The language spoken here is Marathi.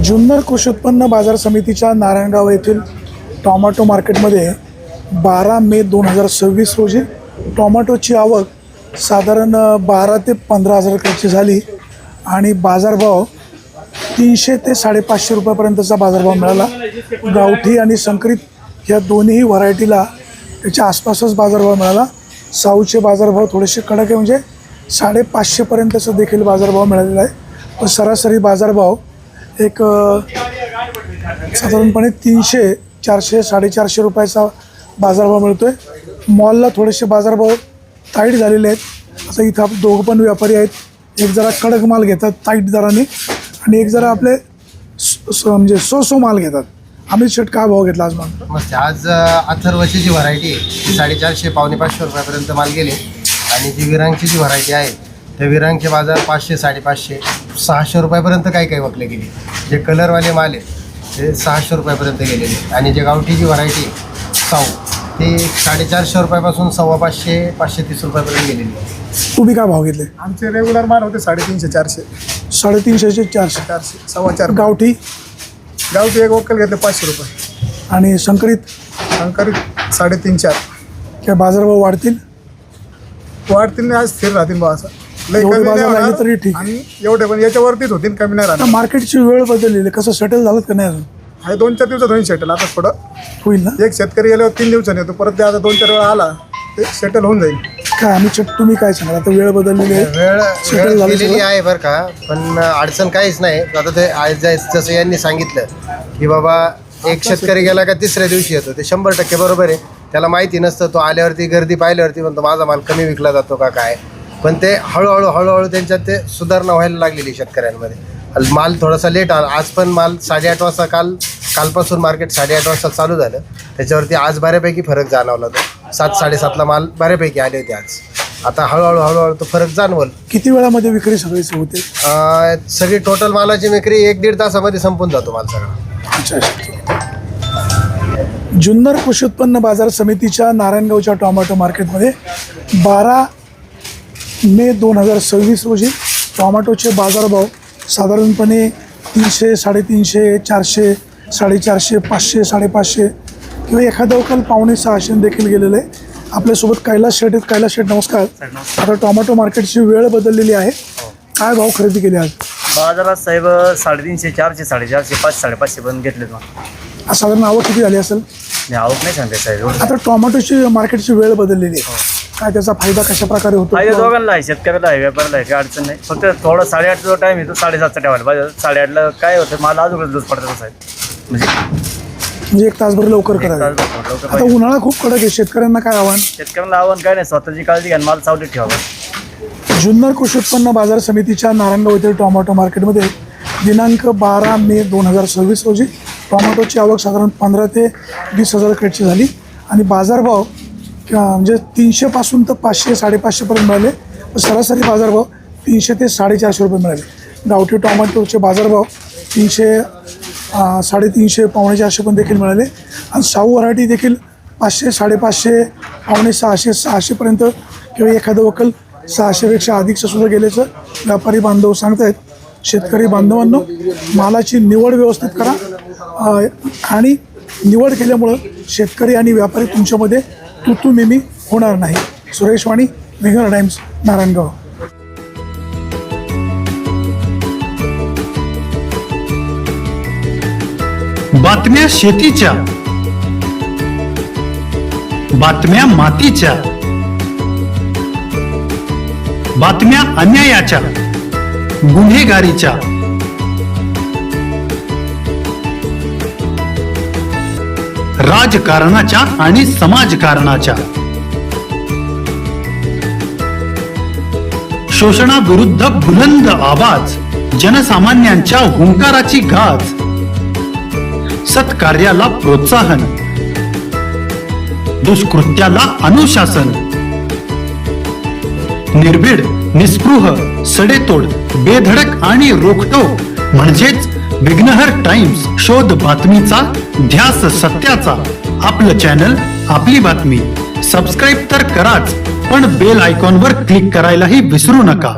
जुन्नर कृषी उत्पन्न बाजार समितीच्या नारायणगाव येथील टोमॅटो मार्केटमध्ये 12 मे 2026 रोजी टोमॅटोची आवक साधारण 12 ते 15 हजार रुपयाची झाली आणि बाजारभाव 300 ते 550 रुपयापर्यंतचा बाजारभाव मिळाला। गावठी आणि संकरित या दोन्ही व्हरायटीला त्याच्या आसपासच बाजारभाव मिळाला। साऊचे बाजारभाव थोडेसे कडक आहे, म्हणजे 550 पर्यंतचा देखील बाजारभाव मिळालेला आहे। पण सरासरी बाजारभाव एक साधारणपणे 300, 400, 450 रुपयाचा बाजारभाव मिळतोय। मॉलला थोडेसे बाजारभाव टाईट झालेले आहेत। आता इथं दोघं पण व्यापारी आहेत, एक जरा कडक माल घेतात टाईट दराने आणि एक जरा आपले म्हणजे सो माल घेतात। अमित शेट काय भाव घेतला आज माल? मस्त आज अथर्वची जी व्हरायटी आहे ती 450 पावणे 500 रुपयापर्यंत माल गेले आणि जी विरांगची जी व्हरायटी आहे त्या विरांगचे बाजार 500, 550, 600 रुपयापर्यंत काही वकले गेले। जे कलरवाले माल आहेत ते 600 रुपयापर्यंत गेलेले आणि जे गावठी जी व्हरायटी साऊ ते 450 रुपयापासून 550, 530 रुपयापर्यंत गेलेली। तुम्ही काय भाव घेतले? आमचे रेग्युलर माल होते 350, 400, 350 ते 400, 400, 4.25 गावठी गावठी एक वक्कल घेतले 500 रुपये आणि संकरित संकरित 3.5, 4 काय बाजारभाव वाढतील? वाढतील नाही, आज स्थिर राहतील बा। असं लई एवढे कमी नाही बाजार लागले होणार तरी ठीक. आणि एवढे पण याच्यावरतीच होतील, कमी नाही आता राहणार। मार्केटची वेळ बदललेली, कसं सेटल झालं का नाही अजून? हे 2-4 दिवसात होईल सेटल। आता थोडं होईल ना? एक शेतकरी गेल्यावर 3 दिवसांनी येतो, परत ते आता 2-4 वेळा आला ते सेटल होऊन जाईल। काय आम्ही शेट तुम्ही काय सांगाल? आता वेळ बदललेली आहे, वेळ सेटल झालं गेलेली सगळं? आहे बरं का, पण अडचण काहीच नाही। आता ते आज जसं यांनी सांगितलं की बाबा एक शेतकरी गेला का तिसऱ्या दिवशी येतो, ते 100% बरोबर आहे। त्याला माहिती नसतं, तो आल्यावरती गर्दी पाहिल्यावरती म्हणतो माझा माल कमी विकला जातो का काय, पण ते हळूहळू त्यांच्यात ते सुधारणा व्हायला लागलेली शेतकऱ्यांमध्ये। माल थोडासा लेट आला आज, पण माल 8:30 वाजता कालपासून मार्केट 8:30 वाजता चालू झालं, त्याच्यावरती आज बऱ्यापैकी फरक जाणवला। तो 7-7:30ला माल बऱ्यापैकी आले होते आज। आता हळूहळू तो फरक जाणवल। किती वेळामध्ये विक्री सगळी होते? सगळी टोटल मालाची विक्री 1-1.5 तासामध्ये संपून जातो माल सगळा। अच्छा। जुन्नर कृषी उत्पन्न बाजार समितीच्या नारायणगावच्या टोमॅटो मार्केटमध्ये 12 मे 2026 रोजी टोमॅटोचे बाजारभाव साधारणपणे 300, 350, 400, 450, 500, 550 किंवा एखादा वकाल 550 देखील गेलेलं आहे। आपल्यासोबत कैलास शेट आहेत। कैलास शेट नमस्कार। आता टोमॅटो मार्केटची वेळ बदललेली आहे, काय भाव खरेदी केली आज? बाजारात साहेब 350, 400, 450, 500, 550 पर्यंत घेतले मग। साधारण आवक किती झाली असेल? नाही आवक नाही सांगते साहेब एवढं। आता टोमॅटोची मार्केटची वेळ बदललेली आहे, काय त्याचा फायदा कशा प्रकारे होतो? फायदा दोघांना आहे, शेतकऱ्याला आहे, व्यापाऱ्याला आहे, काही अडचण नाही। फक्त थोडा 8:30चा टाईम येतो, 7:30चा ठेवायला पाहिजे। 8:30ला काय होतं माल अजून लूज पडतो साहेब, म्हणजे 1 तासभर लवकर करायचं। लवकर आता उन्हाळा खूप कडक आहे, शेतकऱ्यांना काय आव्हान? शेतकऱ्यांना आव्हान काय नाही, स्वतःची काळजी घ्या, माल सावलीत ठेवावा। जुन्नर कृषी उत्पन्न बाजार समितीच्या नारायणगाव येथील टोमॅटो मार्केटमध्ये दिनांक 12 मे 2026 रोजी टोमॅटोची आवक साधारण 15 ते 20 हजार क्रेटची झाली आणि बाजारभाव म्हणजे 300 पासून तर 500, 550 पर्यंत मिळाले। सरासरी बाजारभाव 300 ते 450 रुपये मिळाले। गावठी टोमॅटोचे बाजारभाव 300, 350, पावणे 400 पण देखील मिळाले आणि साऊ व्हरायटी देखील 500, 550, पावणे 600, 600 पर्यंत किंवा एखादं वकल 600पेक्षा अधिकचं सुद्धा गेल्याचं व्यापारी बांधव सांगत आहेत। शेतकरी बांधवांनो, मालाची निवड व्यवस्थित करा आणि निवड केल्यामुळं शेतकरी आणि व्यापारी तुमच्यामध्ये तू मिमी होणार नाही। सुरेश वाणी, विंगर टाइम्स, नारायणगाव। बातम्या शेतीच्या, बातम्या मातीच्या, बातम्या अन्यायाच्या, गुन्हेगारीच्या, राजकारणाच्या आणि समाजकारणाच्या, शोषणाविरुद्ध बुलंद आवाज, जनसामान्यांच्या हुंकाराची गाज, सत्कार्याला प्रोत्साहन, दुष्कृत्याला अनुशासन, निर्भीड, निस्पृह, सडेतोड, बेधडक आणि रोखटोक म्हणजेच विघ्नहर टाइम्स। शोध बातमीचा, ध्यास सत्याचा, आपलं चॅनल, आपली बातमी। सबस्क्राईब तर कराच, पण बेल आयकॉनवर क्लिक करायलाही विसरू नका।